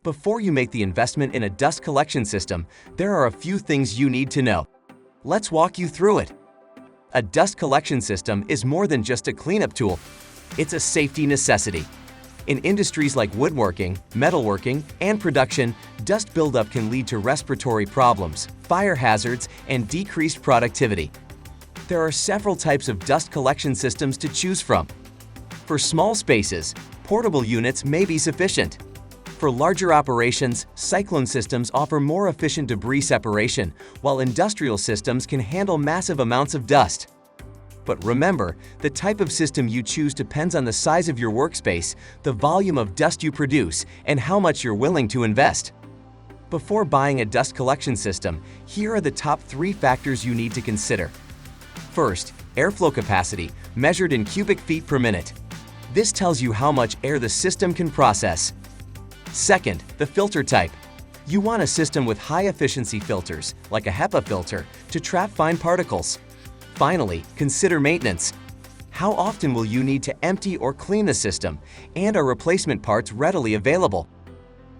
Before you make the investment in a dust collection system, there are a few things you need to know. Let's walk you through it. A dust collection system is more than just a cleanup tool. It's a safety necessity. In industries like woodworking, metalworking, and production, dust buildup can lead to respiratory problems, fire hazards, and decreased productivity. There are several types of dust collection systems to choose from. For small spaces, portable units may be sufficient. For larger operations, cyclone systems offer more efficient debris separation, while industrial systems can handle massive amounts of dust. But remember, the type of system you choose depends on the size of your workspace, the volume of dust you produce, and how much you're willing to invest. Before buying a dust collection system, here are the top 3 factors you need to consider. First, airflow capacity, measured in cubic feet per minute. This tells you how much air the system can process. Second, the filter type. You want a system with high-efficiency filters, like a HEPA filter, to trap fine particles. Finally, consider maintenance. How often will you need to empty or clean the system, and are replacement parts readily available?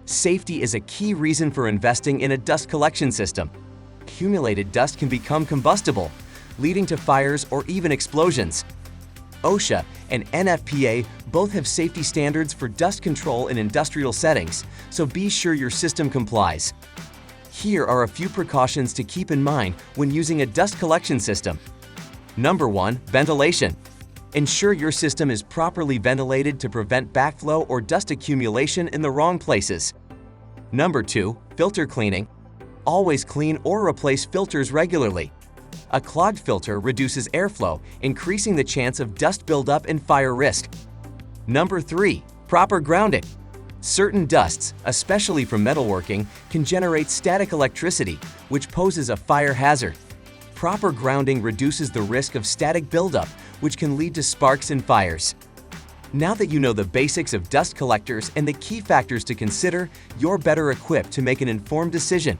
Safety is a key reason for investing in a dust collection system. Accumulated dust can become combustible, leading to fires or even explosions. OSHA and NFPA both have safety standards for dust control in industrial settings, so be sure your system complies. Here are a few precautions to keep in mind when using a dust collection system. Number 1. Ventilation. Ensure your system is properly ventilated to prevent backflow or dust accumulation in the wrong places. Number 2. Filter cleaning. Always clean or replace filters regularly. A clogged filter reduces airflow, increasing the chance of dust buildup and fire risk. Number 3. Proper grounding. Certain dusts, especially from metalworking, can generate static electricity, which poses a fire hazard. Proper grounding reduces the risk of static buildup, which can lead to sparks and fires. Now that you know the basics of dust collectors and the key factors to consider, you're better equipped to make an informed decision.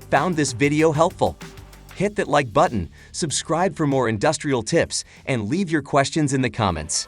Found this video helpful? Hit that like button, subscribe for more industrial tips, and leave your questions in the comments.